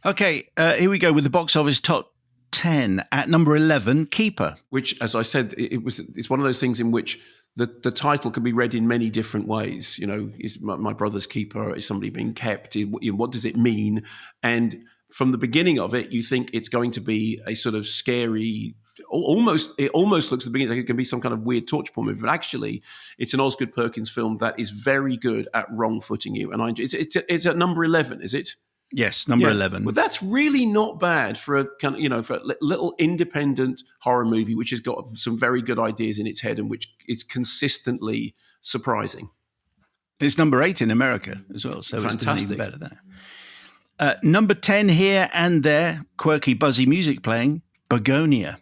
Okay, here we go with the box office top 10. At number 11, Keeper. Which, as I said, it's one of those things in which the title can be read in many different ways. You know, is my brother's keeper? Is somebody being kept? What does it mean? And from the beginning of it, you think it's going to be a sort of scary, it almost looks at the beginning like it can be some kind of weird torture porn movie, but actually it's an Osgood Perkins film that is very good at wrong-footing you. And it's at number 11, is it? Yes, number 11. Well, that's really not bad for a kind of, for a little independent horror movie which has got some very good ideas in its head and which is consistently surprising. It's number 8 in America as well, so fantastic. It's even better there. Number 10 here and there, quirky, buzzy music playing, Begonia.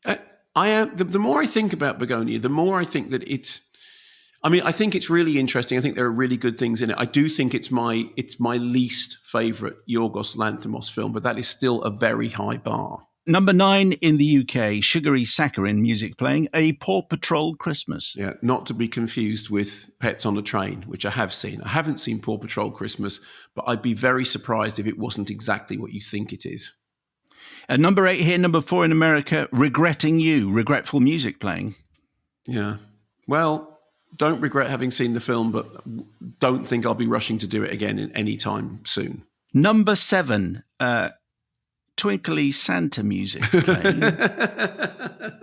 The more I think about Begonia, the more I think that I think it's really interesting. I think there are really good things in it. I do think it's my least favourite Yorgos Lanthimos film, but that is still a very high bar. Number 9 in the UK, sugary saccharine music playing, A Paw Patrol Christmas. Yeah, not to be confused with Pets on a Train, which I have seen. I haven't seen Paw Patrol Christmas, but I'd be very surprised if it wasn't exactly what you think it is. Number 8 here, number 4 in America, Regretting You, regretful music playing. Yeah. Well, don't regret having seen the film, but don't think I'll be rushing to do it again in any time soon. Number 7, Twinkly Santa music playing,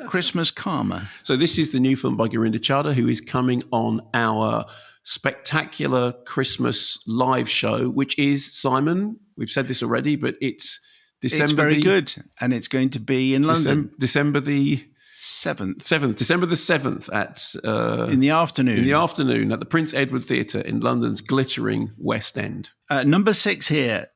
Christmas Karma. So this is the new film by Gurinder Chadha, who is coming on our spectacular Christmas live show, which is, Simon, we've said this already, but it's December. It's very good, and it's going to be in London. December the 7th. December the 7th at... in the afternoon. In the afternoon at the Prince Edward Theatre in London's glittering West End. Number 6 here,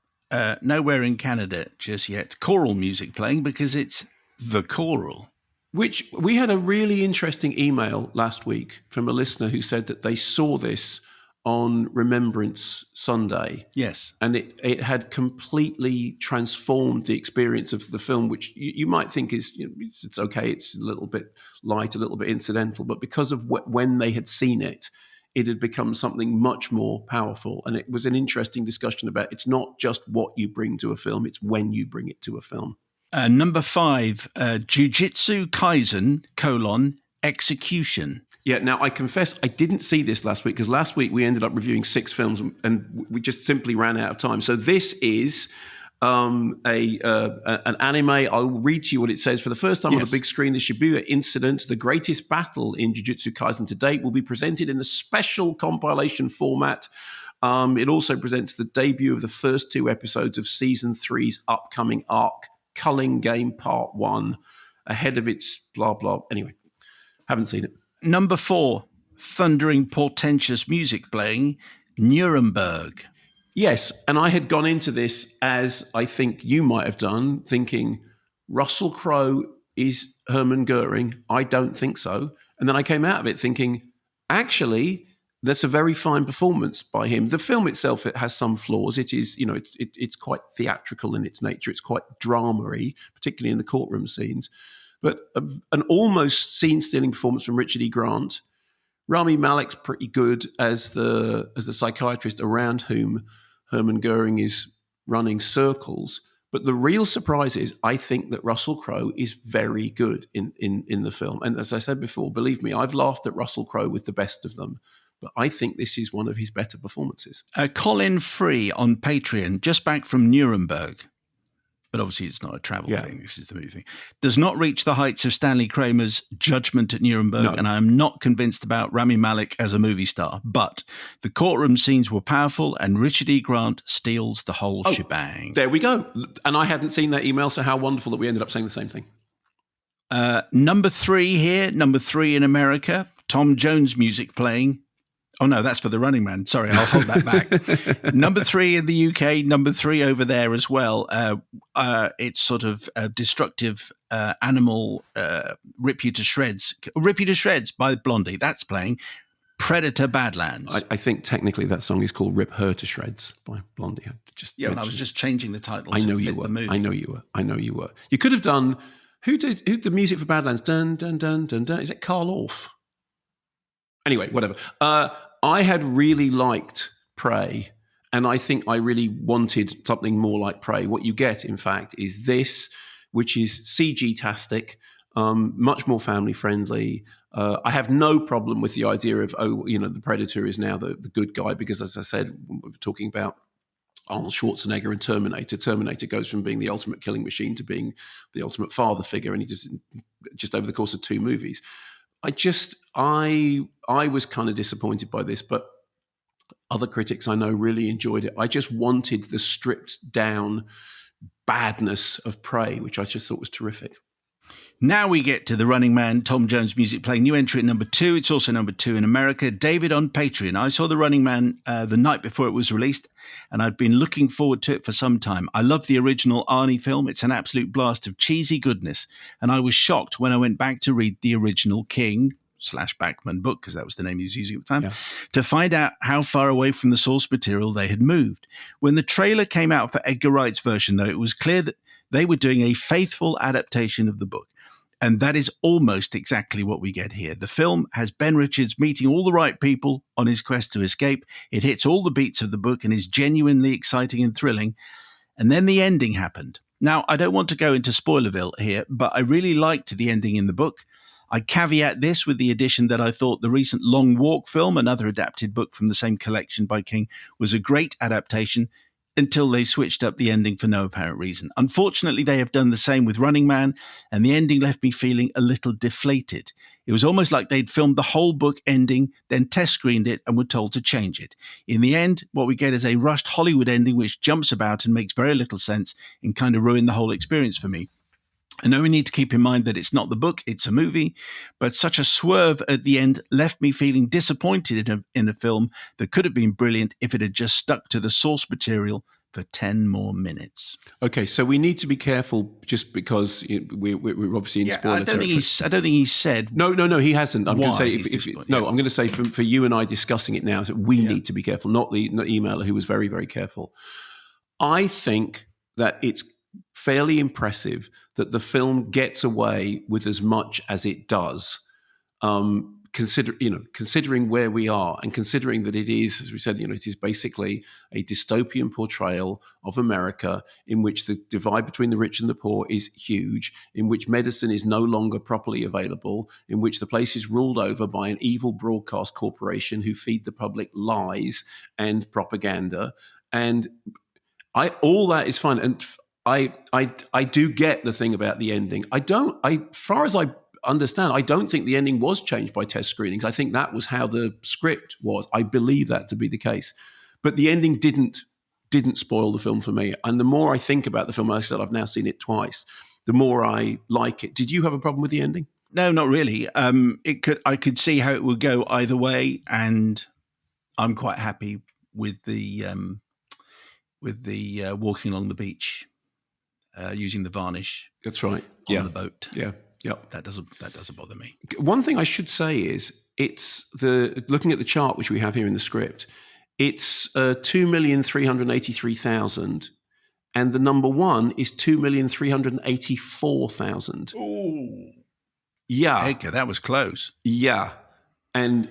nowhere in Canada just yet, choral music playing because it's The Choral. Which we had a really interesting email last week from a listener who said that they saw this on Remembrance Sunday. Yes. And it had completely transformed the experience of the film, which you might think is, it's okay, it's a little bit light, a little bit incidental, but because of when they had seen it, it had become something much more powerful. And it was an interesting discussion about it's not just what you bring to a film, it's when you bring it to a film. Number 5, Jujutsu Kaisen, Execution. Yeah, now I confess I didn't see this last week because last week we ended up reviewing 6 films and we just simply ran out of time. So this is an anime. I'll read to you what it says. For the first time on the big screen, the Shibuya incident, the greatest battle in Jujutsu Kaisen to date, will be presented in a special compilation format. It also presents the debut of the first 2 episodes of Season 3's upcoming arc, Culling Game Part 1, ahead of its blah, blah. Anyway, haven't seen it. Number 4, thundering, portentous music playing, Nuremberg. Yes, and I had gone into this, as I think you might have done, thinking Russell Crowe is Hermann Goering. I don't think so. And then I came out of it thinking, actually, that's a very fine performance by him. The film itself, it has some flaws. It is, it's quite theatrical in its nature. It's quite drama-y, particularly in the courtroom scenes. But an almost scene-stealing performance from Richard E. Grant. Rami Malek's pretty good as the psychiatrist around whom Hermann Goering is running circles. But the real surprise is I think that Russell Crowe is very good in the film. And as I said before, believe me, I've laughed at Russell Crowe with the best of them. But I think this is one of his better performances. Colin Free on Patreon, just back from Nuremberg. But obviously it's not a travel thing. This is the movie thing. Does not reach the heights of Stanley Kramer's Judgment at Nuremberg, and I am not convinced about Rami Malek as a movie star. But the courtroom scenes were powerful, and Richard E. Grant steals the whole shebang. There we go. And I hadn't seen that email, so how wonderful that we ended up saying the same thing. Number 3 here, number 3 in America, Tom Jones music playing. Oh, no, that's for The Running Man. Sorry, I'll hold that back. Number 3 in the UK, number 3 over there as well. It's sort of a destructive animal, Rip You to Shreds. Rip You to Shreds by Blondie. That's playing. Predator Badlands. I think technically that song is called Rip Her to Shreds by Blondie. And I was just changing the title I know you were. You could have done, who did the music for Badlands? Dun, dun, dun, dun, dun. Is it Carl Orff? Anyway, whatever. I had really liked Prey, And I think I really wanted something more like Prey. What you get, in fact, is this, which is CG-tastic, much more family-friendly. I have no problem with the idea of, the Predator is now the good guy, because, as I said, we were talking about Arnold Schwarzenegger and Terminator. Terminator goes from being the ultimate killing machine to being the ultimate father figure, and he just over the course of 2 movies. I was kind of disappointed by this, but other critics I know really enjoyed it. I just wanted the stripped down badness of Prey, which I just thought was terrific. Now we get to The Running Man, Tom Jones music playing. New entry at number 2. It's also number 2 in America. David on Patreon. I saw The Running Man the night before it was released, and I'd been looking forward to it for some time. I love the original Arnie film. It's an absolute blast of cheesy goodness, and I was shocked when I went back to read the original King/Bachman book, because that was the name he was using at the time, to find out how far away from the source material they had moved. When the trailer came out for Edgar Wright's version, though, it was clear that they were doing a faithful adaptation of the book. And that is almost exactly what we get here. The film has Ben Richards meeting all the right people on his quest to escape. It hits all the beats of the book and is genuinely exciting and thrilling. And then the ending happened. Now, I don't want to go into Spoilerville here, but I really liked the ending in the book. I caveat this with the addition that I thought the recent Long Walk film, another adapted book from the same collection by King, was a great adaptation until they switched up the ending for no apparent reason. Unfortunately, they have done the same with Running Man, and the ending left me feeling a little deflated. It was almost like they'd filmed the whole book ending, then test screened it and were told to change it. In the end, what we get is a rushed Hollywood ending which jumps about and makes very little sense and kind of ruined the whole experience for me. I know we need to keep in mind that it's not the book, it's a movie, but such a swerve at the end left me feeling disappointed in a film that could have been brilliant if it had just stuck to the source material for 10 more minutes. Okay, so we need to be careful just because we're obviously in spoiler territory. I don't think he's said. No, he hasn't. I'm going to say I'm going to say for you and I discussing it now, so we need to be careful, not the emailer who was very, very careful. I think that it's fairly impressive that the film gets away with as much as it does, considering where we are and considering that it is, as we said, it is basically a dystopian portrayal of America in which the divide between the rich and the poor is huge, in which medicine is no longer properly available, in which the place is ruled over by an evil broadcast corporation who feed the public lies and propaganda. And all that is fine. And I do get the thing about the ending. Far as I understand, I don't think the ending was changed by test screenings. I think that was how the script was. I believe that to be the case. But the ending didn't spoil the film for me. And the more I think about the film, as I said, I've now seen it twice, the more I like it. Did you have a problem with the ending? No, not really. I could see how it would go either way, and I'm quite happy with the walking along the beach. Using the varnish. That's right. On the boat. Yeah. That doesn't bother me. One thing I should say is it's looking at the chart which we have here in the script. It's 2,383,000, and the number one is 2,384,000. Oh, yeah. Edgar, that was close. Yeah, and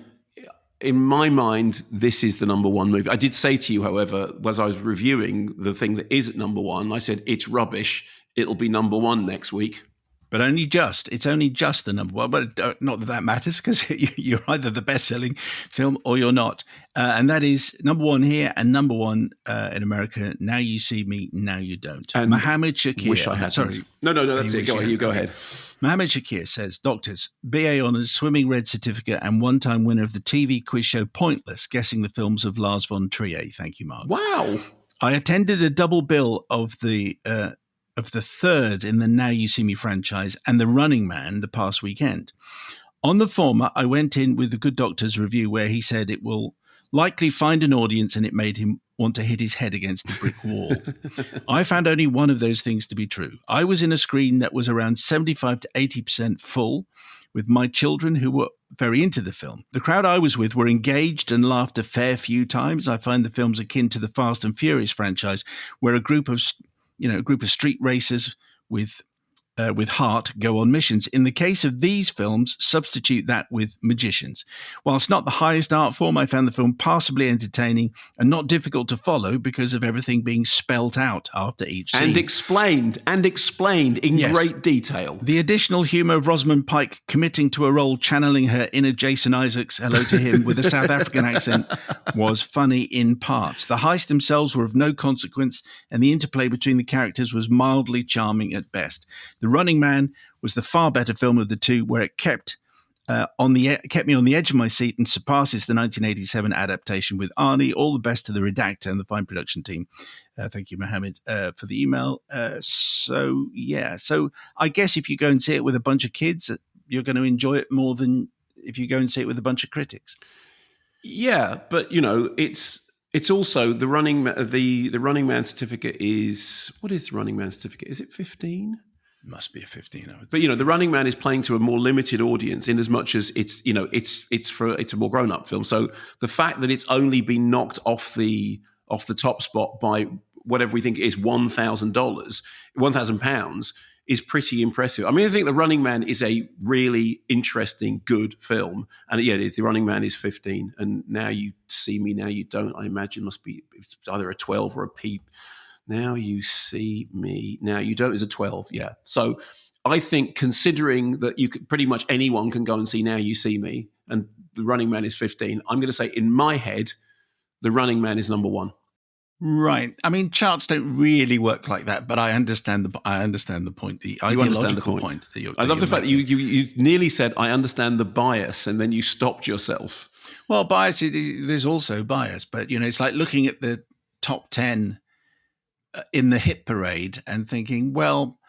in my mind, this is the number one movie. I did say to you, however, as I was reviewing the thing that is at number one, I said, it's rubbish. It'll be number one next week. But it's only just the number one. But not that matters, because you're either the best-selling film or you're not. And that is number one here and number one in America. Now You See Me, Now You Don't. And Mohammed Shakir. Wish I had. Sorry. No, that's it. You go ahead. Mohammed Shakir says, Doctors, BA Honours, Swimming Red Certificate, and one-time winner of the TV quiz show Pointless, guessing the films of Lars von Trier. Thank you, Mark. Wow. I attended a double bill of the third in the Now You See Me franchise and The Running Man the past weekend. On the former, I went in with the Good Doctor's review where he said it will likely find an audience and it made him want to hit his head against a brick wall. I found only one of those things to be true. I was in a screen that was around 75 to 80% full with my children who were very into the film. The crowd I was with were engaged and laughed a fair few times. I find the films akin to the Fast and Furious franchise, where a group of street racers with with heart go on missions. In the case of these films, substitute that with magicians. Whilst not the highest art form, I found the film passably entertaining and not difficult to follow because of everything being spelt out after each scene. And explained in great detail. The additional humour of Rosamund Pike committing to a role channeling her inner Jason Isaacs, hello to him, with a South African accent was funny in parts. The heists themselves were of no consequence, and the interplay between the characters was mildly charming at best. The Running Man was the far better film of the two, where it kept me on the edge of my seat and surpasses the 1987 adaptation with Arnie. All the best to the redactor and the fine production team. Thank you, Mohammed, for the email. So I guess if you go and see it with a bunch of kids, you're going to enjoy it more than if you go and see it with a bunch of critics. Yeah, but it's also the Running Man certificate is, what is the Running Man certificate? Is it 15? Must be a 15. But the Running Man is playing to a more limited audience in as much as it's a more grown up film. So the fact that it's only been knocked off the top spot by whatever we think it is £1,000 is pretty impressive. I mean, I think The Running Man is a really interesting, good film, and it is. The Running Man is 15, and Now You See Me, Now You Don't, I imagine it's either a 12 or a peep. Now You See Me, Now You Don't is a 12, yeah. So I think, considering that pretty much anyone can go and see Now You See Me, and The Running Man is 15, I'm going to say in my head, The Running Man is number one. Right. I mean, charts don't really work like that, but I understand the point, the ideological point that you're. I love the fact that you nearly said, "I understand the bias," and then you stopped yourself. Well, bias. There's also bias, but it's like looking at the top 10 in the hit parade and thinking, well,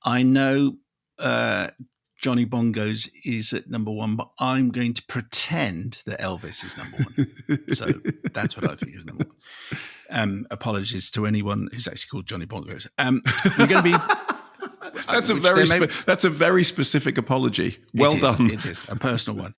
I know Johnny Bongos is at number one, but I'm going to pretend that Elvis is number one. So that's what I think is number one. Apologies to anyone who's actually called Johnny Bongos. We're going to be. That's a very specific apology. Well done. It is a personal one.